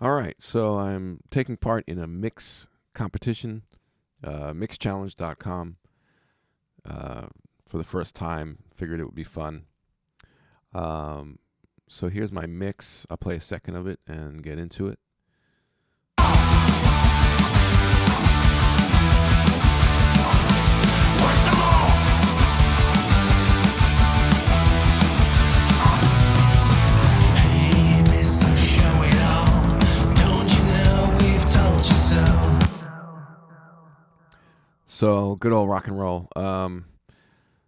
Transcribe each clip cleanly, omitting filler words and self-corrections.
All right, so I'm taking part in a mix competition, mixchallenge.com, for the first time. Figured it would be fun. So here's my mix. I'll play a second of it and get into it. So good old rock and roll.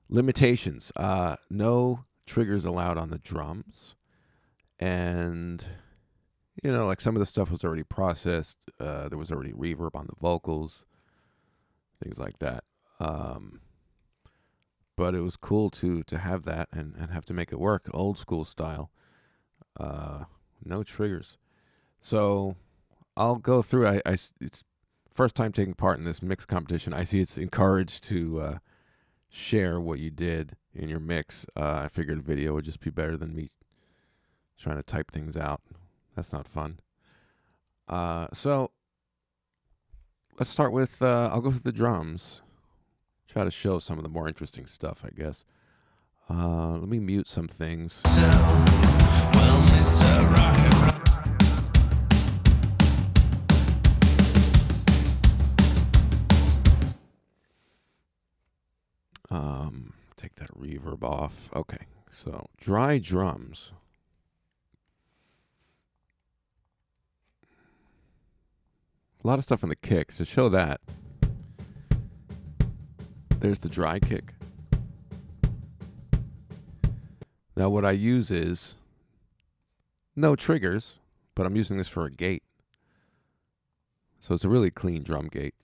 Limitations. No triggers allowed on the drums. And, like some of the stuff was already processed. There was already reverb on the vocals, things like that. But it was cool to have that and have to make it work, old school style. No triggers. So I'll go through. It's first time taking part in this mix competition. I see it's encouraged to share what you did in your mix. I figured a video would just be better than me trying to type things out. That's not fun. So let's start with, I'll go through the drums. Try to show some of the more interesting stuff, I guess. Let me mute some things. So, well, MrRockNRoll. Take that reverb off. Okay, so dry drums. A lot of stuff on the kick. To show that, there's the dry kick. Now what I use is no triggers, but I'm using this for a gate. So it's a really clean drum gate.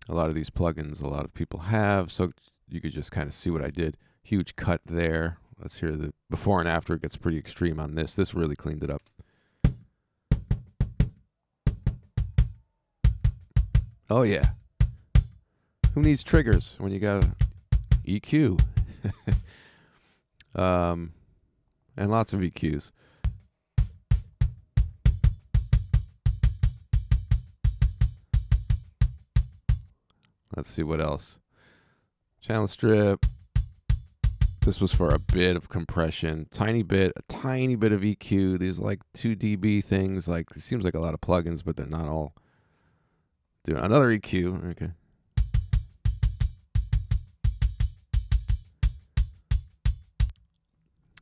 A lot of these plugins a lot of people have, so you could just kind of see what I did. Huge cut there. Let's hear the before and after. It gets pretty extreme on this. This really cleaned it up. Oh yeah. Who needs triggers when you got EQ? And lots of EQs. Let's see what else. Channel strip. This was for a bit of compression, a tiny bit of EQ. These like 2 dB things. Like it seems like a lot of plugins, but they're not all. Do another EQ. Okay.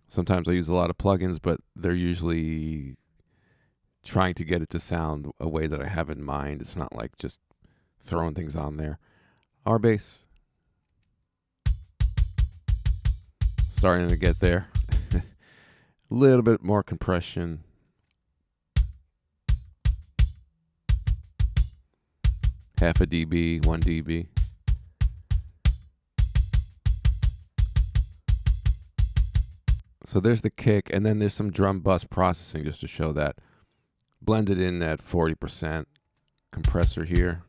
Sometimes I use a lot of plugins, but they're usually trying to get it to sound a way that I have in mind. It's not like just throwing things on there. R bass. Starting to get there. A little bit more compression. Half a dB, 1 dB. So there's the kick, and then there's some drum bus processing just to show that. Blended in at 40%. Compressor here.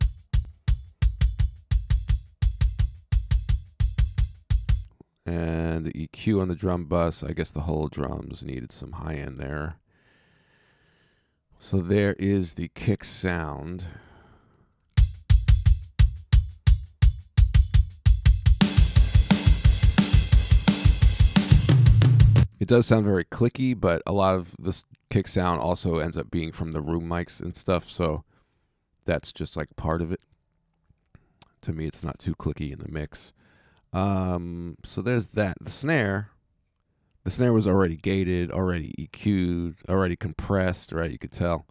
And the EQ on the drum bus. I guess the whole drums needed some high end there. So there is the kick sound. It does sound very clicky, but a lot of this kick sound also ends up being from the room mics and stuff, so that's just like part of it. To me, it's not too clicky in the mix. So there's that. The snare was already gated, already EQ'd, already compressed, right? You could tell.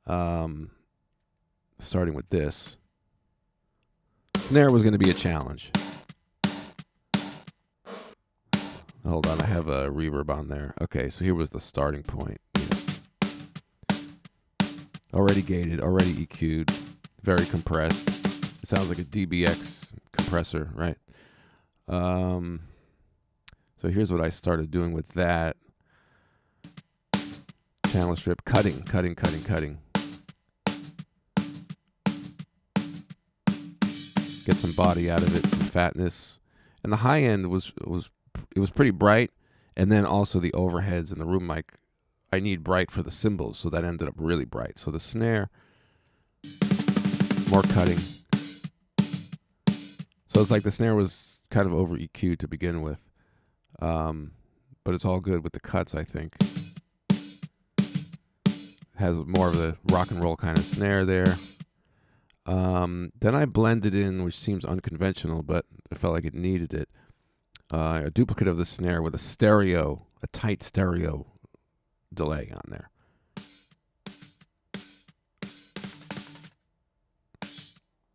Starting with this. Snare was going to be a challenge. Hold on, I have a reverb on there. Okay, so here was the starting point. Already gated, already EQ'd, very compressed. It sounds like a DBX compressor, right? So here's what I started doing with that. Channel strip, cutting. Get some body out of it, some fatness. And the high end was it was pretty bright, and then also the overheads and the room mic. I need bright for the cymbals, so that ended up really bright. So the snare, more cutting. So it's like the snare was kind of over EQ'd to begin with, but it's all good with the cuts, I think. Has more of the rock and roll kind of snare there. Then I blended in, which seems unconventional, but I felt like it needed it, a duplicate of the snare with a tight stereo delay on there.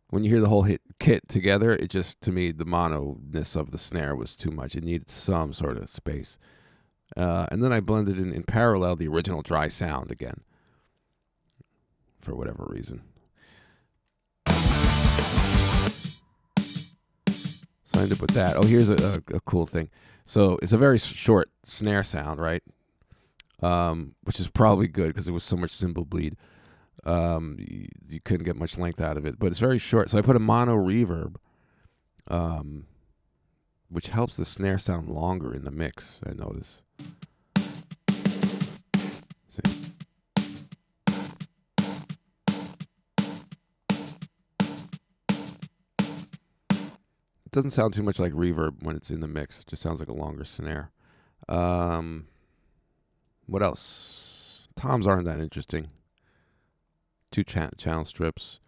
When you hear the whole kit together, it just, to me, the mono-ness of the snare was too much. It needed some sort of space. And then I blended in parallel the original dry sound again, for whatever reason. So I ended up with that. Oh, here's a cool thing. So it's a very short snare sound, right? Which is probably good because there was so much cymbal bleed. You couldn't get much length out of it, but it's very short. So I put a mono reverb, which helps the snare sound longer in the mix, I notice. See? It doesn't sound too much like reverb when it's in the mix. It just sounds like a longer snare. What else? Toms aren't that interesting. 2 channel strips.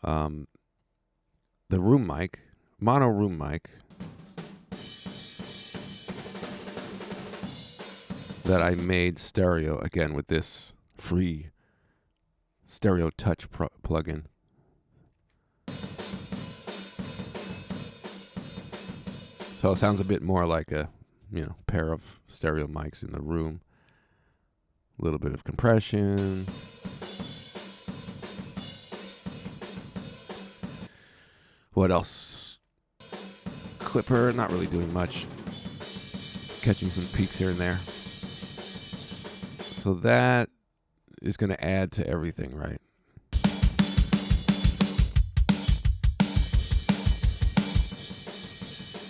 The room mic, mono room mic, that I made stereo, again, with this free Stereo Touch plugin. So it sounds a bit more like a, pair of stereo mics in the room. A little bit of compression. What else? Clipper, not really doing much. Catching some peaks here and there. So that is going to add to everything, right?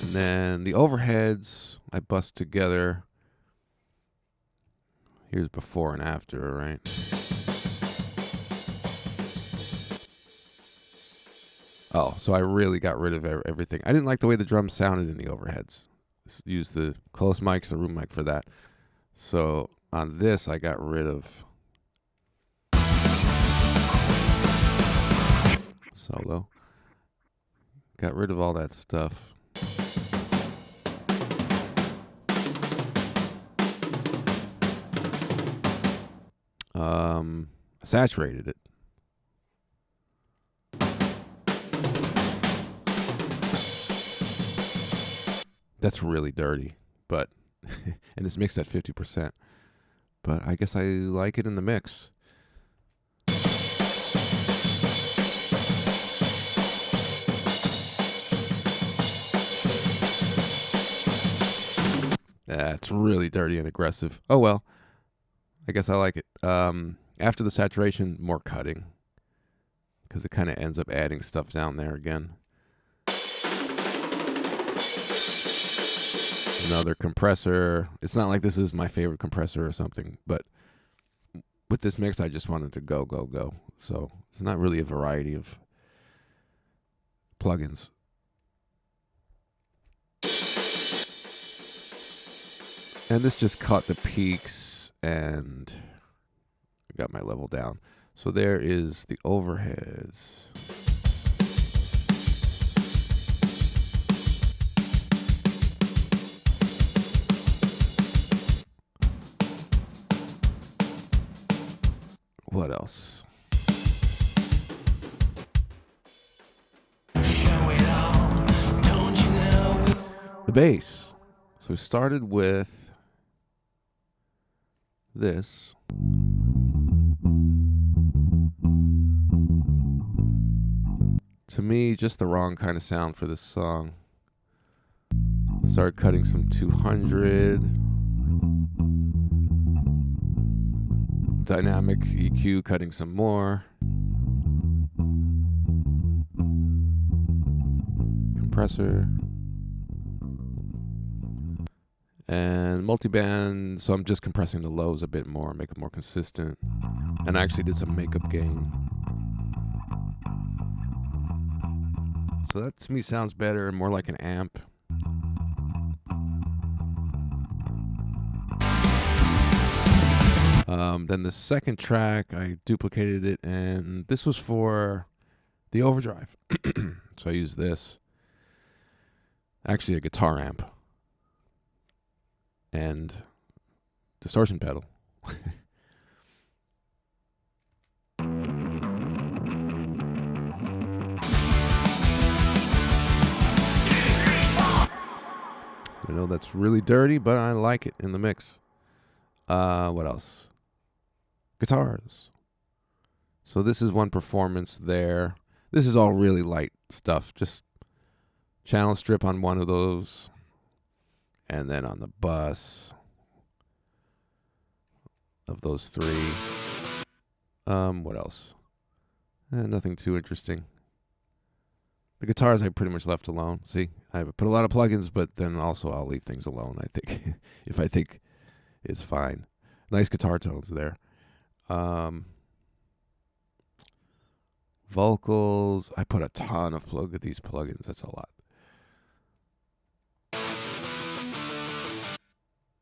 And then the overheads, I bust together. Here's before and after, right? Oh, so I really got rid of everything. I didn't like the way the drums sounded in the overheads. Use the close mics, the room mic for that. So on this, I got rid of solo. Got rid of all that stuff. Saturated it. That's really dirty, but and it's mixed at 50%. But I guess I like it in the mix. It's really dirty and aggressive. Oh well, I guess I like it. After the saturation, more cutting, because it kind of ends up adding stuff down there again. Another compressor. It's not like this is my favorite compressor or something, but with this mix, I just wanted to go, go, go. So it's not really a variety of plugins. And this just caught the peaks and got my level down. So there is the overheads. What else? The bass. So we started with this. To me, just the wrong kind of sound for this song. Started cutting some 200. Dynamic EQ, cutting some more. Compressor. And multiband, so I'm just compressing the lows a bit more, make it more consistent. And I actually did some makeup gain. So that to me sounds better and more like an amp. Then the second track, I duplicated it, and this was for the overdrive. So I used this. Actually, a guitar amp. And distortion pedal. I know that's really dirty, but I like it in the mix. What else? Guitars. So this is one performance there. This is all really light stuff. Just channel strip on one of those. And then on the bus of those three. What else? Nothing too interesting. The guitars I pretty much left alone. See, I put a lot of plugins, but then also I'll leave things alone, I think, if I think it's fine. Nice guitar tones there. Vocals, I put a ton of these plugins. That's a lot.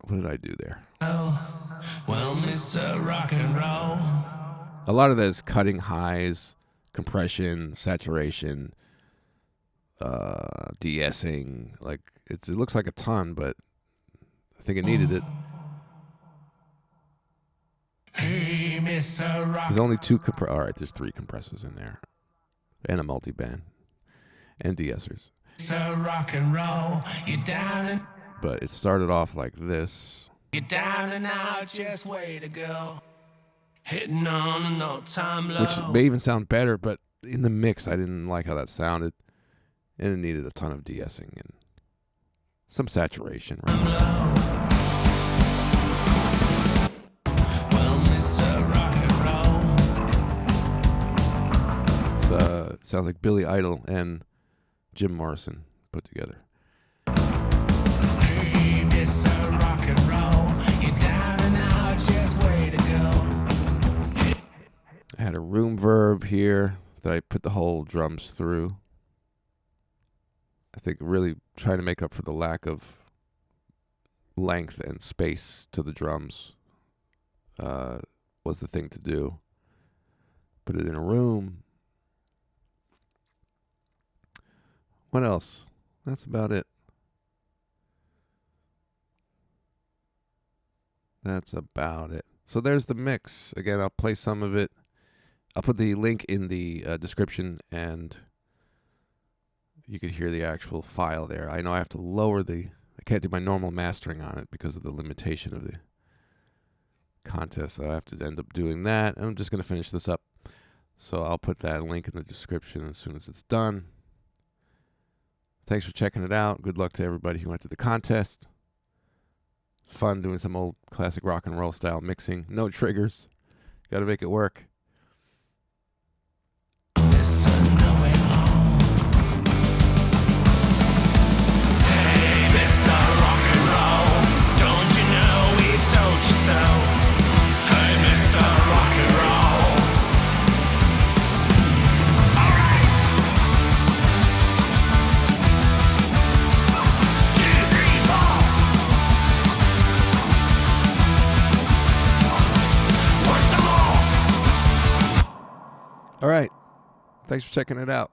What did I do there? Well, Mr. Rock and Roll. A lot of that is cutting highs, compression, saturation, de-essing. Like it looks like a ton, but I think it needed it. Hey, Mr. Rock. There's only two all right, there's three compressors in there. And a multiband. And de-essers. Mr. Rock and Roll. You're down and But it started off like this. you're down and out, just way to go. Hitting on a no-time low. Which may even sound better, but in the mix I didn't like how that sounded. And it needed a ton of de-essing and some saturation, right? Well, Mr. Rock and Roll. It sounds like Billy Idol and Jim Morrison put together. Hey, Mr. Rock and Roll. You're down and out, just way to go. I had a room verb here that I put the whole drums through. I think really trying to make up for the lack of length and space to the drums was the thing to do. Put it in a room. What else? That's about it. That's about it. So there's the mix. Again, I'll play some of it. I'll put the link in the description, and you can hear the actual file there. I know I have to lower I can't do my normal mastering on it because of the limitation of the contest. So I have to end up doing that. I'm just going to finish this up. So I'll put that link in the description as soon as it's done. Thanks for checking it out. Good luck to everybody who went to the contest. Fun doing some old classic rock and roll style mixing. No triggers. Got to make it work. Mr. Know-It-All. Hey, Mr. Rock and Roll. Don't you know we've told you so? Hey, Mr. Rock and Roll. All right. 2, 3, 4. Want some more? All right. Thanks for checking it out.